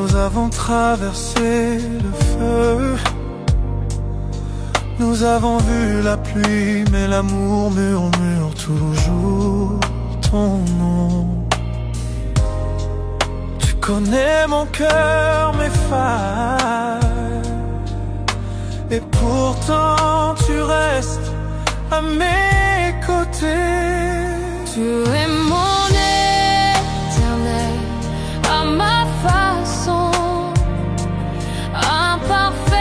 Nous avons traversé le feu, nous avons vu la pluie, mais l'amour murmure toujours ton nom. Tu connais mon cœur, mes failles, et pourtant tu restes à mes côtés. Tu es mon éternel, à ma façon, imparfait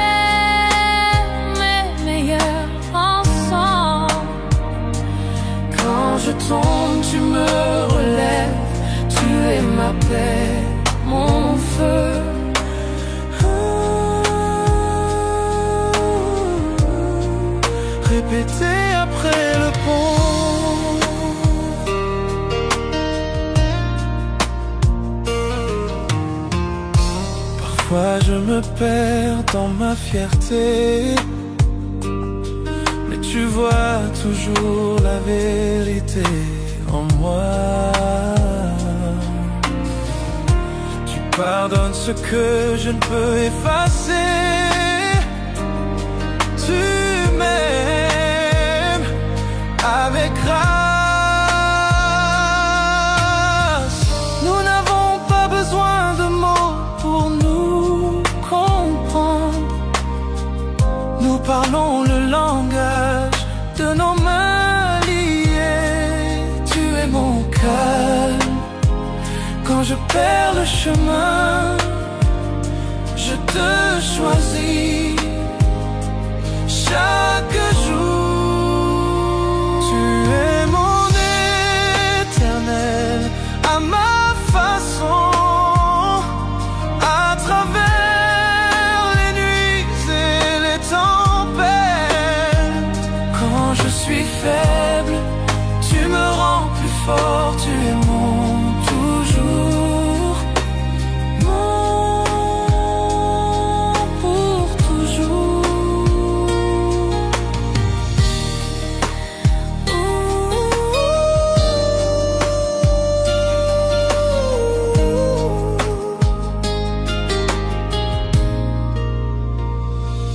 mais meilleur ensemble. Quand je tombe, tu me relèves, tu es ma paix, mon feu. Répété après le pont. Parfois je me perds dans ma fierté, mais tu vois toujours la vérité en moi. Tu pardonnes ce que je ne peux effacer. Tu m'aimes avec grâce. Nous n'avons pas besoin de mots pour nous comprendre. Nous parlons le langage de nos mains liées. Tu es mon calme quand je perds le chemin. Je te choisis chaque jour. Tu es mon éternel, à ma façon, à travers les nuits et les tempêtes. Quand je suis faible, tu me rends plus fort. Tu es mon toujours, mon pour toujours.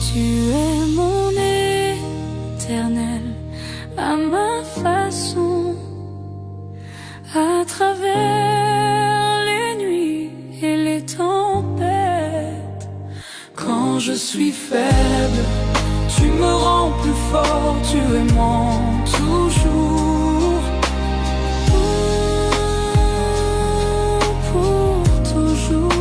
Tu es mon éternel, à ma façon, à travers les nuits et les tempêtes. Quand je suis faible, tu me rends plus fort. Tu es mon toujours, Pour toujours.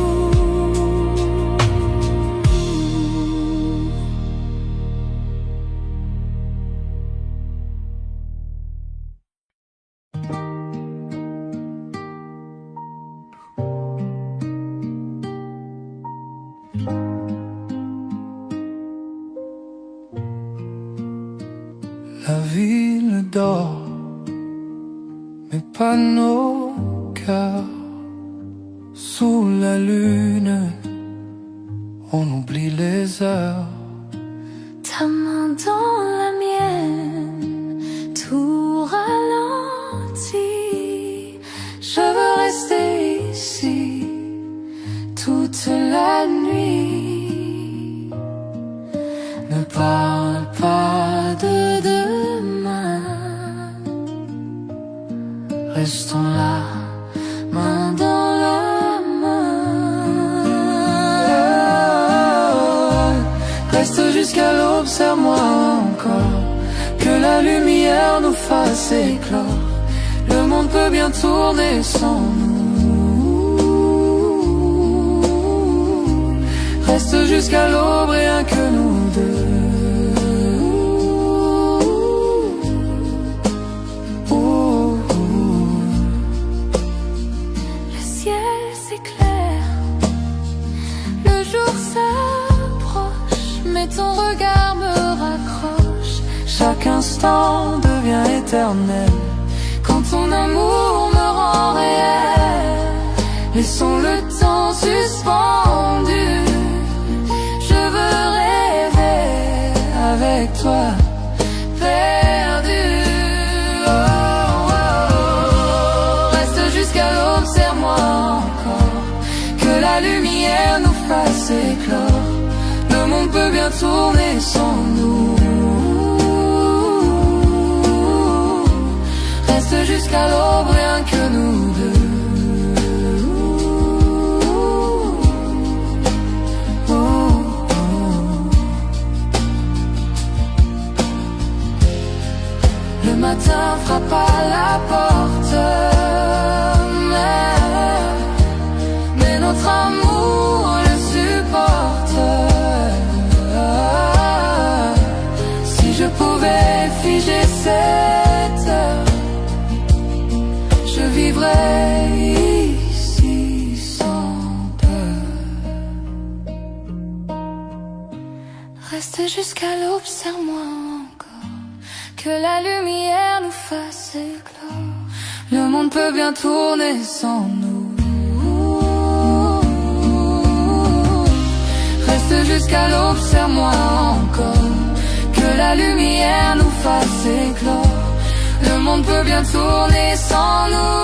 La ville dort, mais pas nos cœurs. Sous la lune, on oublie les heures. Ta main dans la mienne, tout ralentit. Je veux rester ici toute la nuit. Ne parle pas de demain. Restons là, main dans la main. Reste jusqu'à l'aube, serre-moi encore, que la lumière nous fasse éclore. Le monde peut bien tourner sans nous. Reste jusqu'à l'aube, rien que nous deux. Le ciel s'éclaire, le jour s'approche, mais ton regard me raccroche. Chaque instant devient éternel quand ton amour me rend réel. Laissons le temps suspendu. Je veux rêver avec toi, perdu. Oh, oh, oh. Reste jusqu'à l'aube, serre-moi encore, que la lumière nous fasse éclore. Le monde peut bien tourner sans nous. Reste jusqu'à l'aube, rien que nous deux. Le matin frappe à la porte, mais notre amour le supporte. Si je pouvais figer cette heure, je vivrais ici sans peur. Reste jusqu'à l'aube, serre-moi encore, que la lumière nous fasse éclore. Le monde peut bien tourner sans nous. Reste jusqu'à l'aube, serre-moi encore, que la lumière nous fasse éclore. Le monde peut bien tourner sans nous.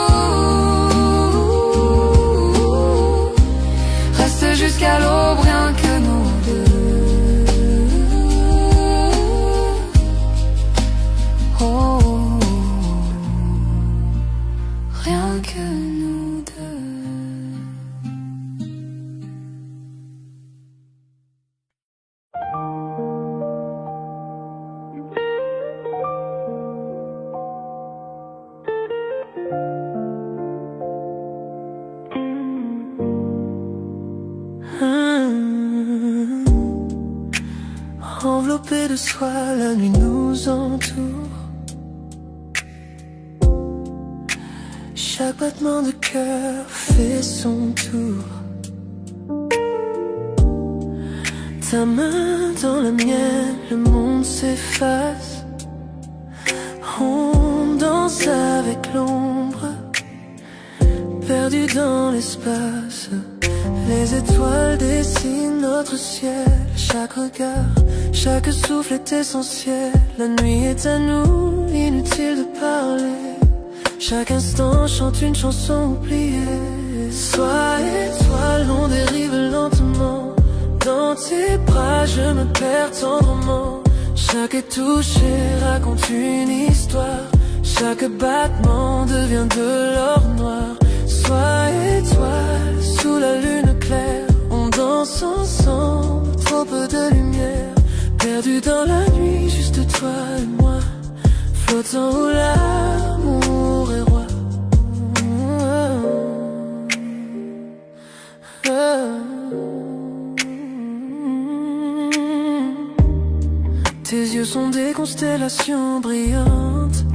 Reste jusqu'à l'aube, rien que nous deux. Oh, rien que nous deux. Enveloppé de soie, la nuit nous entoure. Chaque battement de cœur fait son tour. Ta main dans la mienne, le monde s'efface. On danse avec l'ombre, perdu dans l'espace. Les étoiles dessinent notre ciel. Chaque regard, chaque souffle est essentiel. La nuit est à nous, inutile de parler. Chaque instant chante une chanson oubliée. Sois étoile, on dérive lentement. Dans tes bras, je me perds tendrement. Chaque touché raconte une histoire. Chaque battement devient de l'or noir. Sois étoile, sous la lune claire. On danse ensemble, trop peu de lumière. Perdu dans la nuit, juste toi et moi. Flottant où l'amour est roi. Tes yeux sont des constellations brillantes,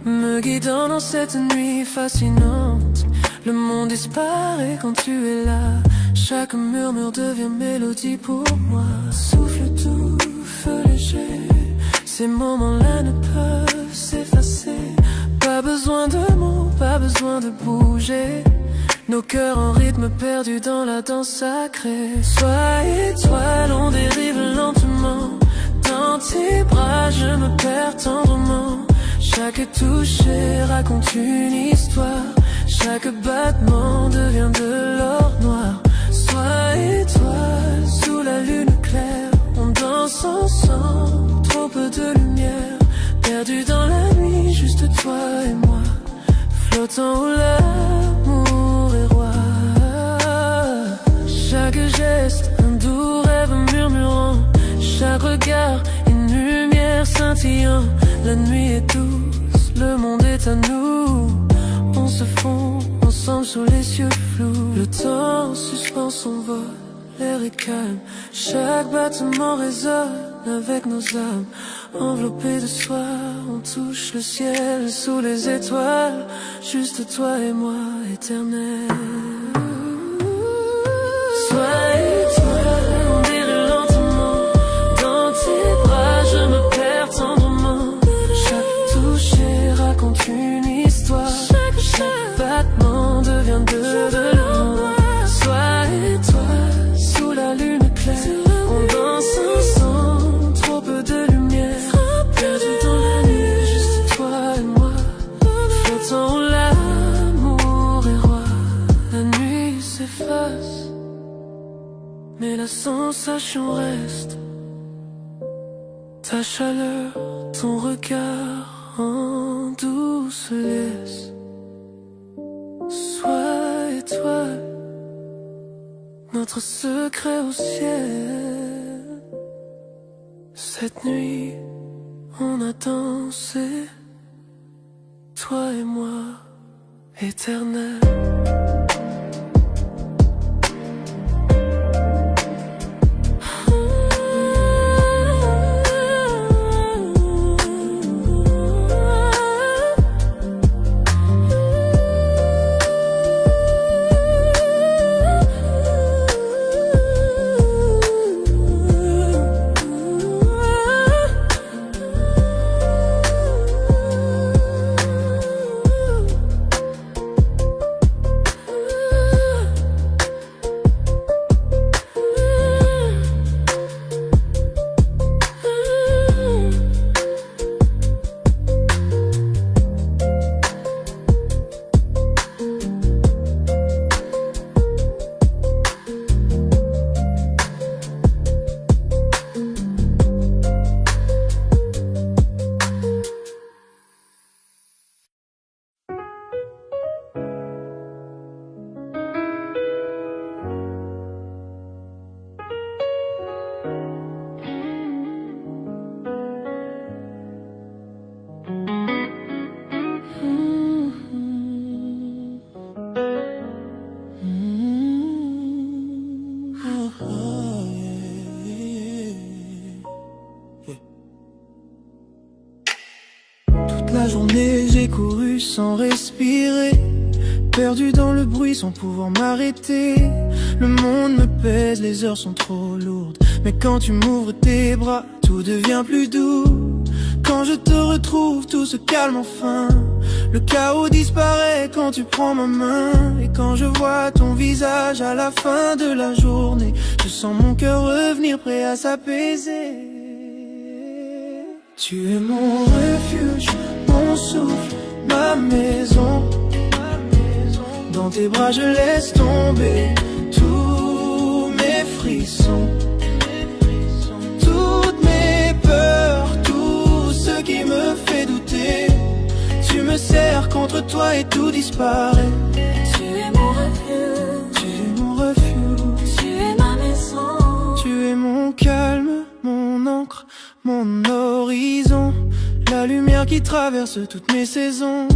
me guidant dans cette nuit fascinante. Le monde disparaît quand tu es là. Chaque murmure devient mélodie pour moi. Souffle doux, feu léger. Ces moments-là ne peuvent s'effacer. Pas besoin de mots, pas besoin de bouger. Nos cœurs en rythme perdus dans la danse sacrée. Sois étoile, on dérive lentement. Dans tes bras, je me perds tendrement. Chaque touché raconte une histoire. Chaque battement devient de l'or noir. Sois étoile, sous la lune claire. On danse ensemble, trop peu de lumière. Perdu dans la nuit, juste toi et moi. Flottant où l'amour est roi. Chaque geste, un doux rêve murmurant. Chaque regard, une lumière scintillant. La nuit est douce, le monde est à nous. On se fond ensemble sous les yeux flous. Le temps suspend son vol, l'air est calme. Chaque battement résonne avec nos âmes. Enveloppés de soie, on touche le ciel sous les étoiles. Juste toi et moi, éternel. Sois étoile, on dérive lentement. Dans tes bras, je me perds tendrement. Chaque touché raconte une histoire. Chaque battement devient de l'or. Sois étoile, sous la lune claire. On danse ensemble, trop peu de lumière. Perdu dans la nuit, juste toi et moi. Flottant où l'amour est roi. La mais la sensation reste. Ta chaleur, ton regard en douce laisse. Sois étoile, notre secret au ciel. Cette nuit, on a dansé, toi et moi, éternel. La journée j'ai couru sans respirer, perdu dans le bruit sans pouvoir m'arrêter. Le monde me pèse, les heures sont trop lourdes, mais quand tu m'ouvres tes bras, tout devient plus doux. Quand je te retrouve, tout se calme enfin. Le chaos disparaît quand tu prends ma main. Et quand je vois ton visage à la fin de la journée, je sens mon cœur revenir prêt à s'apaiser. Tu es mon refuge, mon souffle, ma maison. Dans tes bras je laisse tomber tous mes frissons, toutes mes peurs, tout ce qui me fait douter. Tu me serres contre toi et tout disparaît. Tu es mon refuge, Tu es mon refuge, tu es ma maison. tu es mon calme, mon encre, mon horizon. La lumière qui traverse toutes mes saisons.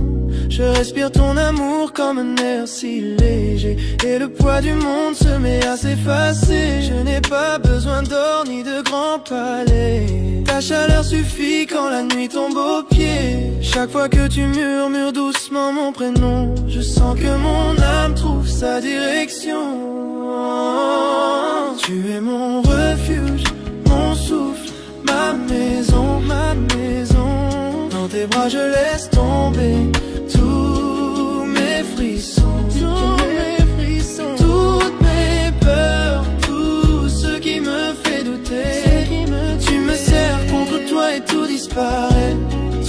Je respire ton amour comme un air si léger, et le poids du monde se met à s'effacer. Je n'ai pas besoin d'or ni de grands palais. Ta chaleur suffit quand la nuit tombe aux pieds. Chaque fois que tu murmures doucement mon prénom, je sens que mon âme trouve sa direction. Tu es mon refuge, mon souffle, ma maison, ma maison. Dans tes bras je laisse tomber tous mes frissons, toutes mes peurs, tout ce qui me fait douter. Tu me serres contre toi et tout disparaît.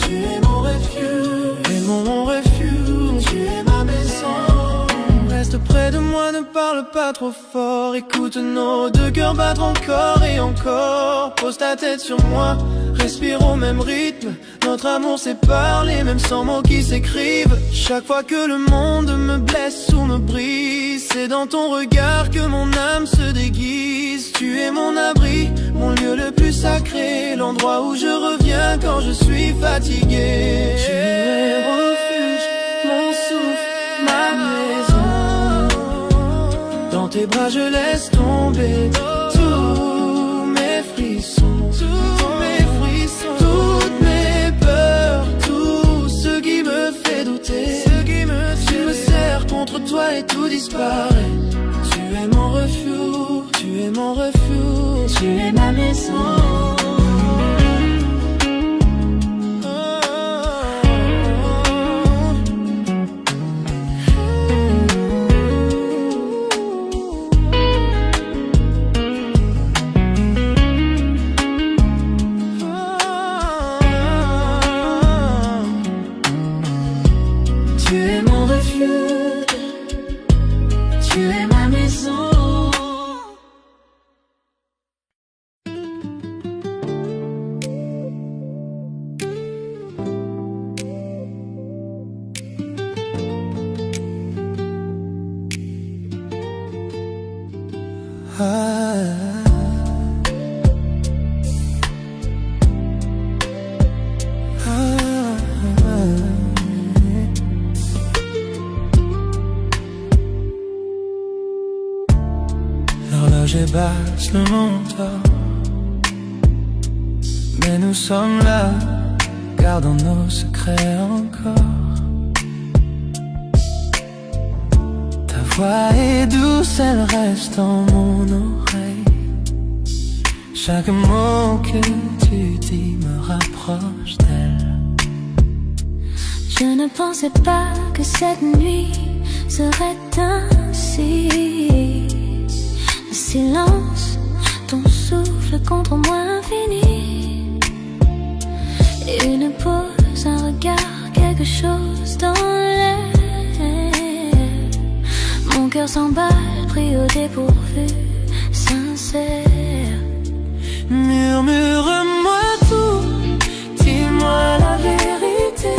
Tu es mon refuge, et mon refuge, tu es ma maison. Reste près de moi, ne parle pas trop fort. Écoute nos deux cœurs battre encore et encore. Pose ta tête sur moi, respire au même rythme. Notre amour sépare les mêmes sans mots qui s'écrivent. Chaque fois que le monde me blesse ou me brise, c'est dans ton regard que mon âme se déguise. Tu es mon abri, mon lieu le plus sacré, l'endroit où je reviens quand je suis fatigué. Tu es refuge, mon souffle, ma maison. Dans tes bras je laisse tomber tous mes frissons, toutes mes peurs, tout ce qui me fait douter. Tu me serres contre toi et tout disparaît. Tu es mon refuge, tu es mon refuge, Tu es ma maison. Tu es mon refuge, Tu es ma maison. L'horloge basse le montant, mais nous sommes là, gardons nos secrets encore. Ta voix est douce, elle reste en mon oreille. Chaque mot que tu dis me rapproche d'elle. Je ne pensais pas que cette nuit serait ainsi. Le silence, ton souffle contre moi infini. Une pause, un regard, quelque chose dans l'air. Mon cœur s'emballe, pris au dépourvu, sincère. Murmure-moi tout, dis-moi la vérité.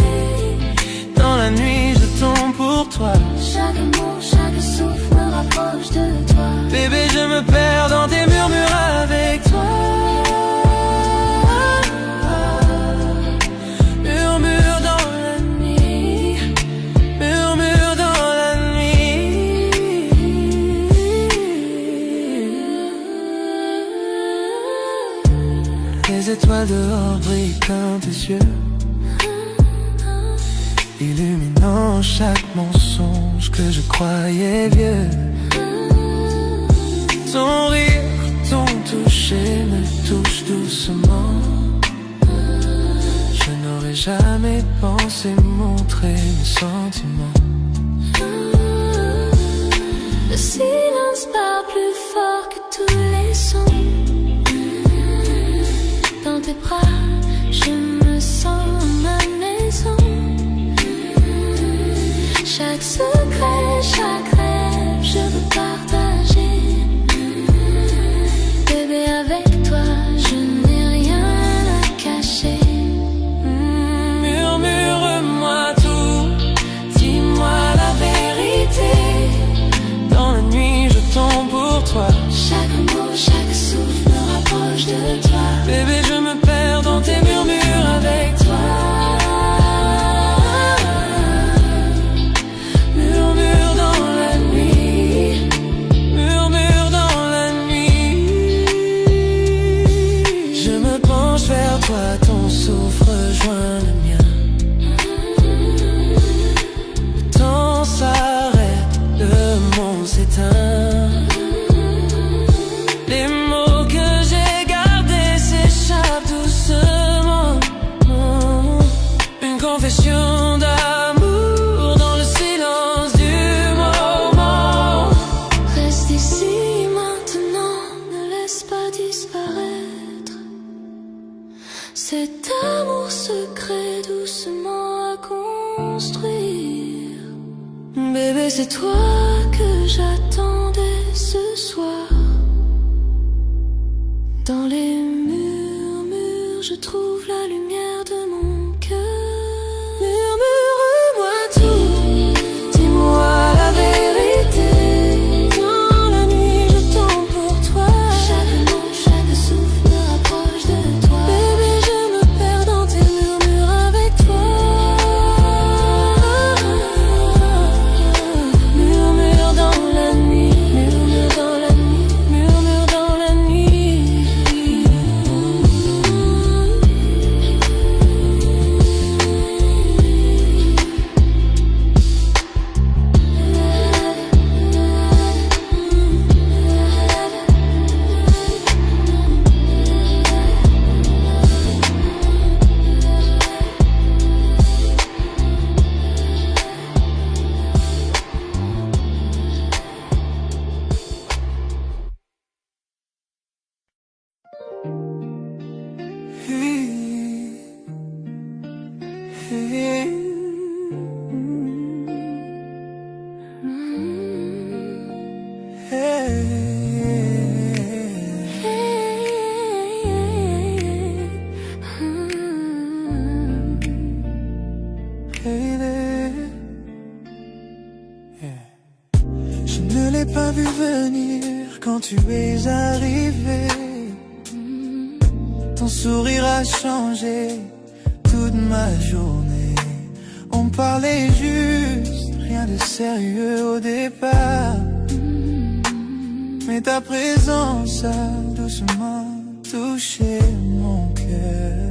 Dans la nuit je tombe pour toi. Chaque mot, chaque souffle me rapproche de toi. Bébé, je me perds dans tes murmures avec toi. Murmure dans la nuit, murmure dans la nuit. Les étoiles dehors brillent comme tes yeux, illuminant chaque mensonge que je croyais vieux. Ton rire, ton toucher me touche doucement. Je n'aurais jamais pensé montrer mes sentiments. Le silence parle plus fort que tous les sons. Dans tes bras, je me sens à ma maison. Chaque secret, chaque rêve, je veux partager. Bébé, avec toi, je n'ai rien à cacher. Murmure-moi tout, dis-moi la vérité. Dans la nuit, je tombe pour toi. Chaque mot, chaque souffle me rapproche de toi. Bébé, je me perds dans tes murmures avec toi. Murmure dans la nuit, murmure dans la nuit. Je me penche vers toi, ton souffle rejoint le mien. Le temps s'arrête, le monde s'éteint. Les mots que j'ai gardés s'échappent doucement. Une confession d'amour dans le silence du moment. Reste ici maintenant, ne laisse pas disparaître cet amour secret doucement à construire. Bébé, c'est toi que j'attendais ce soir. Dans les murmures, je trouve la lumière de mon cœur. Murmure-moi tout, dis-moi la vérité. Dans la nuit, je tombe pour toi. Chaque mot, chaque souffle me rapproche de toi. Bébé, je me perds dans tes murmures avec toi. Murmure dans la nuit, murmure dans la nuit, murmure dans la nuit. quand tu es arrivé. Ton sourire a changé toute ma journée. On parlait juste, rien de sérieux au départ. Mais ta présence a doucement touché mon cœur.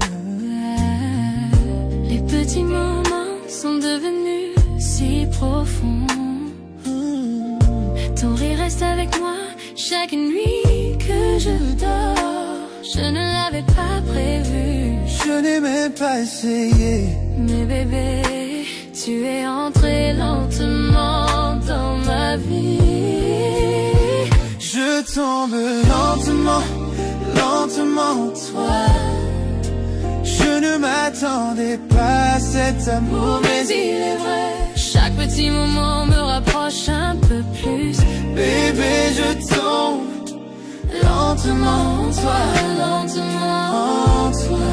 Les petits moments sont devenus si profonds. Ton rire reste avec moi chaque nuit que je dors. Je ne l'avais pas prévu, je n'ai même pas essayé. Mais bébé, tu es entré lentement dans ma vie. Je tombe lentement, lentement, toi. Je ne m'attendais pas à cet amour, mais il est vrai. Chaque petit moment me rapproche un peu plus. Bébé, je tombe lentement en toi, lentement en toi.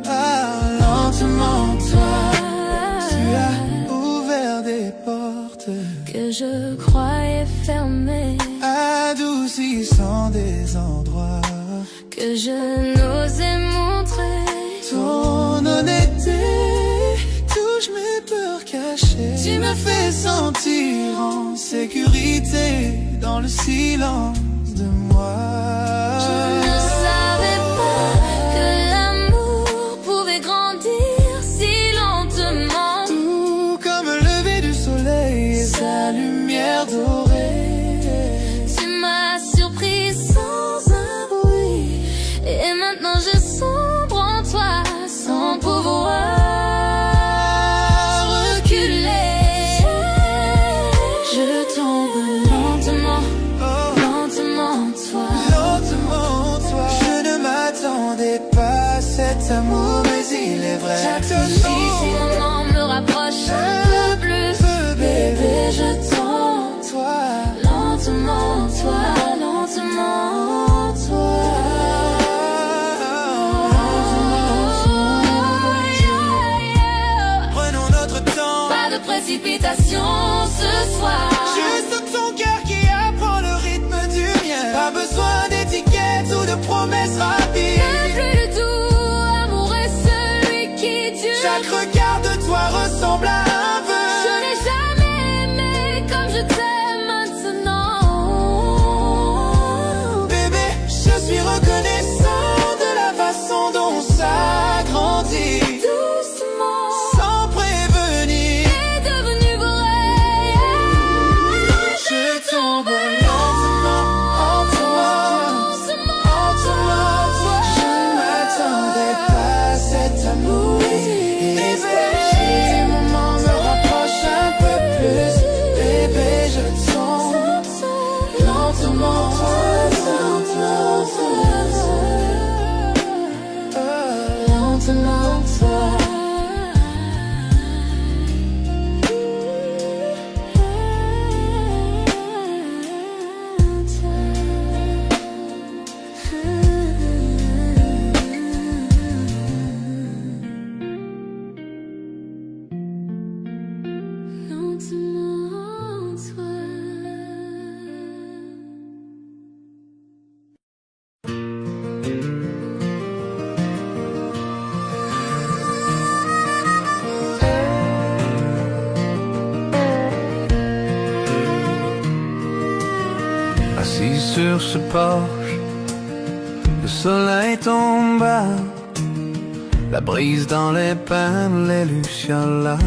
Ah, lentement en toi. Tu as ouvert des portes que je croyais fermées, adoucissant des endroits que je n'osais montrer. Ton honnêteté touche mes peurs cachées. Tu me fais sentir en sécurité dans le silence de moi. Je ne savais pas que l'amour pouvait grandir si lentement. Tout comme le lever du soleil et sa lumière dorée. Tu m'as surpris sans un bruit. Et maintenant je sombre en toi sans pouvoir reculer. Je tombe lentement, lentement en toi. Lentement en toi. Je ne m'attendais pas à cet amour, mais il est vrai. Chaque moment me rapproche un peu plus. Bébé, je tombe toi. Lentement en toi, lentement en toi. Prenons notre temps, pas de précipitation ce soir. Juste ton cœur qui apprend le rythme du mien. Pas besoin d'étiquettes ou de promesses rapides. Le plus doux amour est celui qui dure. Chaque regard de toi ressemble à un vœu. Je n'ai jamais aimé comme je t'aime maintenant. Bébé, je suis reconnaissant de la façon dont ça grandit. Doucement, sans prévenir, est devenu vrai. Je tombe lentement en toi, en toi. Je ne m'attendais pas à cet amour. Et ces moments me rapprochent un peu plus. Bébé, je tombe lentement en toi, Lentement en toi. Assis sur ce porche, le soleil tombe bas, la brise dans les pins, les lucioles.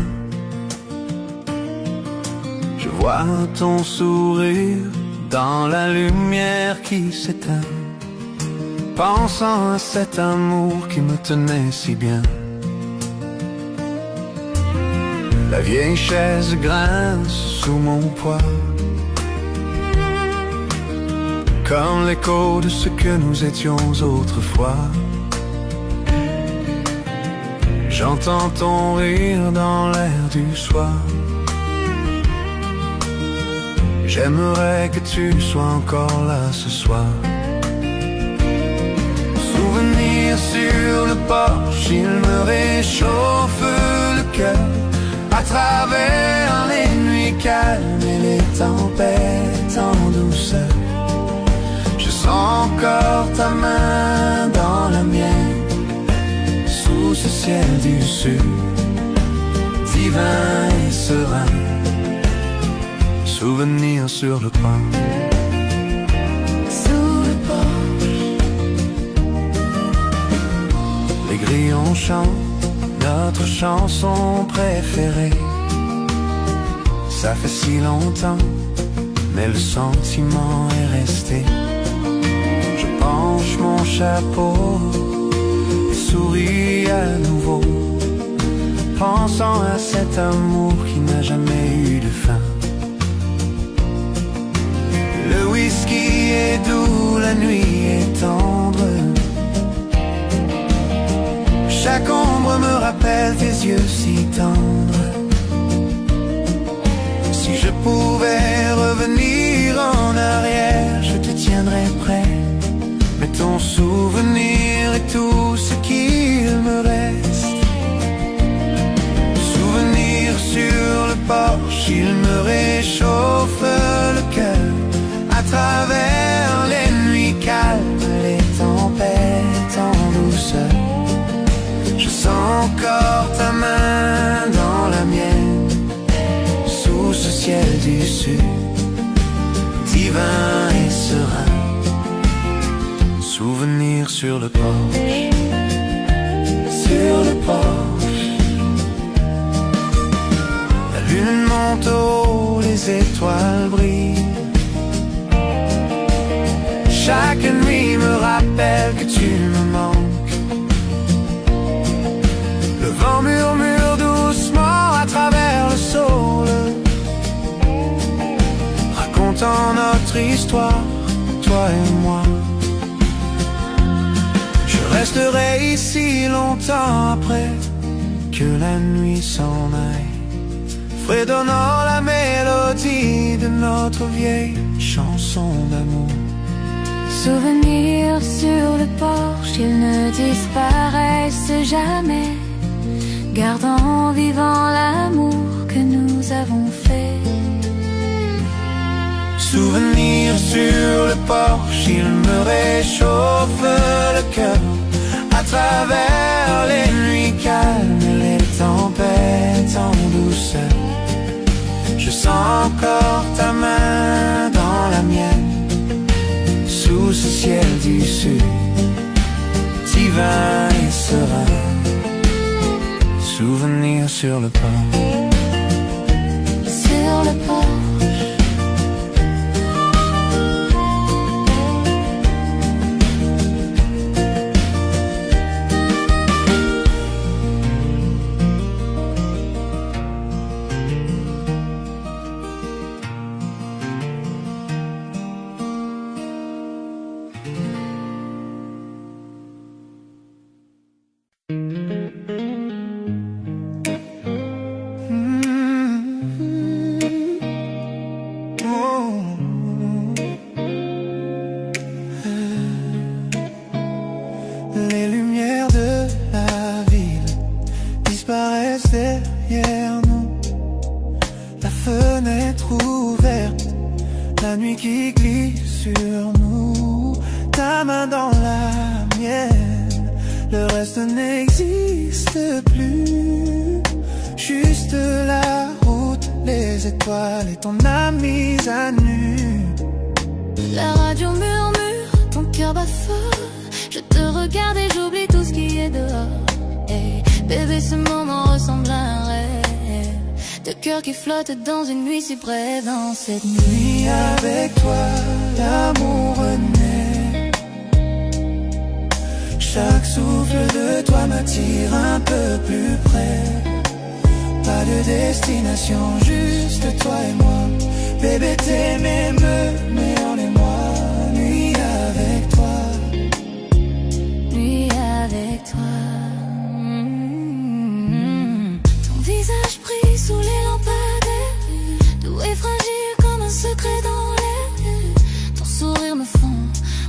Je vois ton sourire dans la lumière qui s'éteint, pensant à cet amour qui me tenait si bien. La vieille chaise grince sous mon poids, comme l'écho de ce que nous étions autrefois. J'entends ton rire dans l'air du soir. J'aimerais que tu sois encore là ce soir. Souvenir sur le porche, il me réchauffe le cœur. À travers les nuits calmes et les tempêtes en douceur, encore ta main dans la mienne, sous ce ciel du sud, divin et serein. Souvenir sur le coin, sous le porche. Les grillons chantent notre chanson préférée. Ça fait si longtemps, mais le sentiment est resté. Je penche mon chapeau et souris à nouveau, pensant à cet amour qui n'a jamais eu de fin. Le whisky est doux, la nuit est tendre. Chaque ombre me rappelle tes yeux si tendres. Si je pouvais revenir en arrière, je te tiendrais prêt. Mais ton souvenir est tout ce qu'il me reste. Souvenir sur le porche, il me réchauffe le cœur. À travers les nuits calmes, les tempêtes en douceur, je sens encore ta main dans la mienne, sous ce ciel du sud, divin et serein. Souvenir sur le porche, sur le porche. La lune monte haut, les étoiles brillent. Chaque nuit me rappelle que tu me manques. Le vent murmure doucement à travers le saule, racontant notre histoire, toi et moi. Je resterai ici longtemps après que la nuit s'en aille, fredonnant la mélodie de notre vieille chanson d'amour. Souvenirs sur le porche, ils ne disparaissent jamais, gardant vivant l'amour que nous avons fait. Souvenirs sur le porche, il me réchauffe le cœur. À travers les nuits calmes, les tempêtes en douceur, je sens encore ta main dans la mienne, sous ce ciel du sud, divin et serein. Souvenir sur le porche, sur le porche. Les lumières de la ville disparaissent derrière nous. La fenêtre ouverte, la nuit qui glisse sur nous. Ta main dans la mienne, le reste n'existe plus. Juste la route, les étoiles et ton âme mise à nu. La radio murmure, ton cœur bat fort. Je te regarde et j'oublie tout ce qui est dehors. Hey, bébé, ce moment ressemble à un rêve. Deux cœurs qui flottent dans une nuit si brève. Dans cette nuit avec toi, l'amour renaît. Chaque souffle de toi m'attire un peu plus près. Pas de destination, juste toi et moi. Bébé, t'aimer, me met en émoi. Nuit avec toi, nuit avec toi. Ton visage brille sous les lampadaires, doux et fragile comme un secret dans l'air. Ton sourire me fend,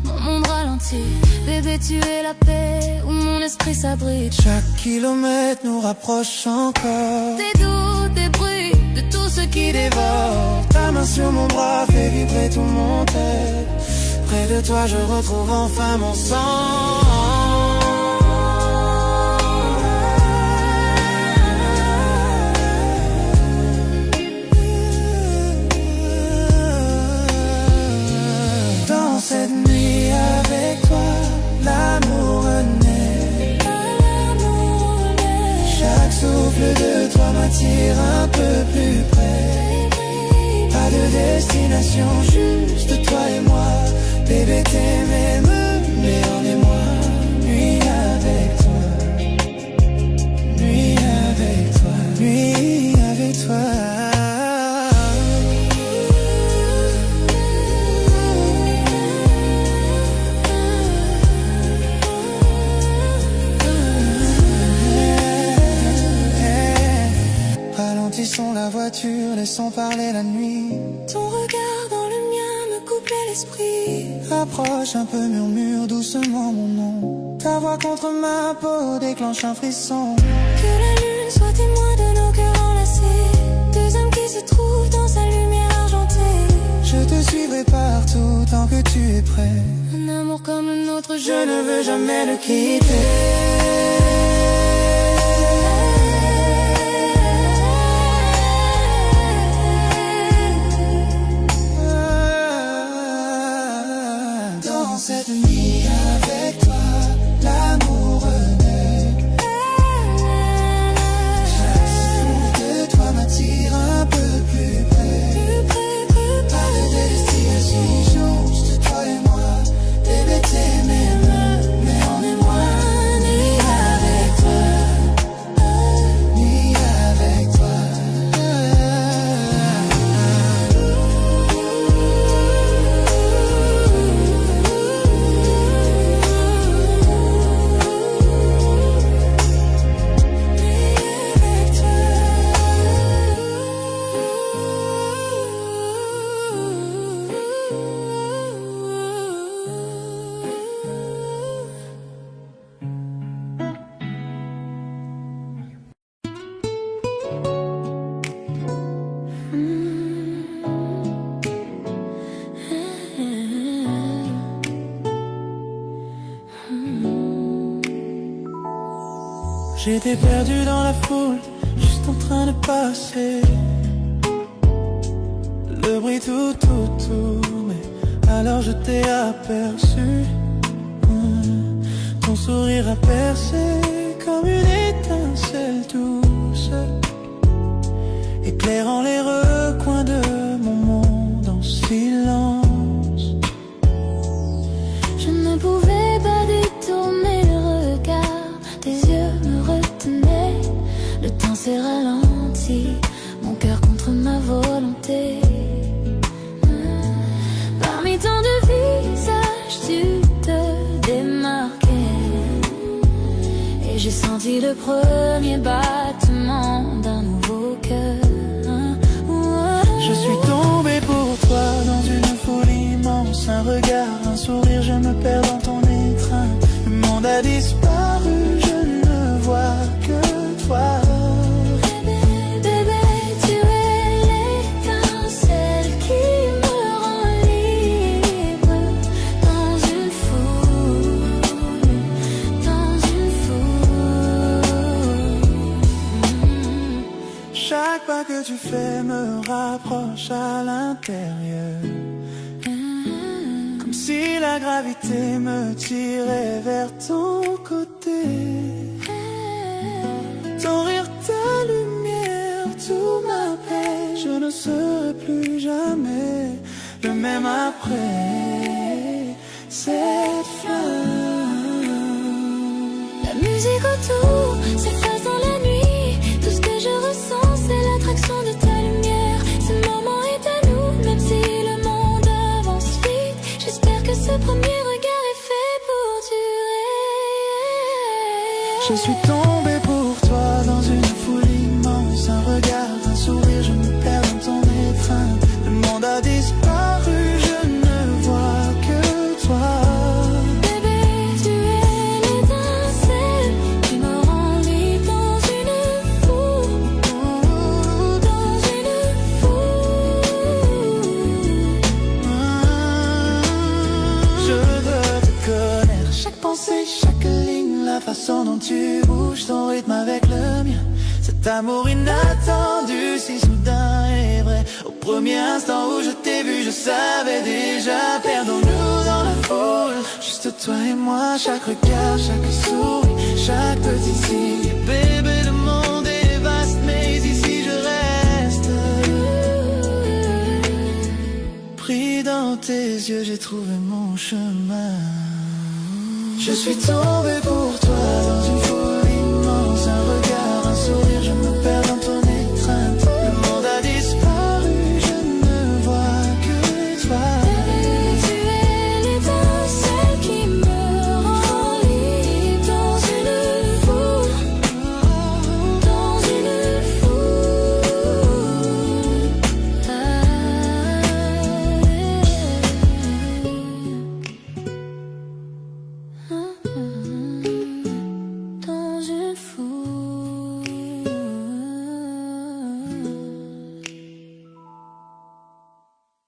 mon monde ralentit. Bébé, tu es la paix où mon esprit s'abrite. Chaque kilomètre nous rapproche encore. Des doutes, des bruits, de tout ce qui dévore. Ta main sur mon bras fait vibrer tout mon tête. Près de toi je retrouve enfin mon sang. Dans cette nuit avec toi, l'amour renaît. Chaque souffle de toi m'attire un peu plus près. Pas de destination, juste toi et moi. Bébé t'aimes, mais on est moi. Nuit avec toi, nuit avec toi, nuit avec toi. Ralentissons la voiture, laissons parler la nuit. Ton regard dans le mien me coupe l'esprit. Approche un peu, murmure doucement mon nom. Ta voix contre ma peau déclenche un frisson. Que la lune soit témoin de nos cœurs enlacés. Deux âmes qui se trouvent dans sa lumière argentée. Je te suivrai partout tant que tu es prêt. Un amour comme le nôtre, je ne veux jamais le quitter. Cette nuit avec toi, l'amour renaît. Chaque souffle de toi m'attire un peu plus près. Pas de destination, juste toi et moi. Bébé t'aimes, mais on est moi. Nuit avec toi, nuit avec toi. J'étais perdu dans la foule, juste en train de passer. Le bruit tout, mais alors je t'ai aperçu. Ton sourire a percé comme une étincelle douce, éclairant les recoins de mon monde en silence. Je ne pouvais pas détourner le regard, tes yeux me retenaient. Le temps s'est ralenti, mon cœur contre ma volonté. Parmi tant de visages, tu te démarquais. Et j'ai senti le premier battement d'un nouveau cœur. Je suis tombé pour toi dans une foule immense. Un regard, un sourire, je me perds dans ton étreinte. Le monde a disparu, je ne vois que toi. Bébé, tu es l'étincelle qui me rend libre. Dans une foule, dans une foule. Chaque pas que tu fais me rapproche à l'intérieur. Comme si la gravité me tirait vers ton côté. Ton rire, ta lumière, tout m'appelle. Je ne serai plus jamais le même après cette fin. La musique autour s'efface dans la nuit. Tout ce que je ressens, c'est l'attraction de ta lumière. Ce moment est à nous, même si le monde avance vite. J'espère que ce premier regard est fait pour durer. Je suis tombé pour toi dans une foule immense. Un regard, un sourire, je me perds dans ton étreinte. Le monde a disparu, je ne vois que toi. Bébé, tu es l'étincelle qui me rend libre dans une foule. Dans une foule. penser chaque ligne, la façon dont tu bouges, ton rythme avec le mien. Cet amour inattendu, si soudain et vrai. Au premier instant où je t'ai vu, je savais déjà. Perdons-nous dans la foule, juste toi et moi. Chaque regard, chaque sourire, chaque petit signe. Bébé, le monde est vaste, mais ici je reste. Pris dans tes yeux, j'ai trouvé mon chemin. Je suis tombé pour toi.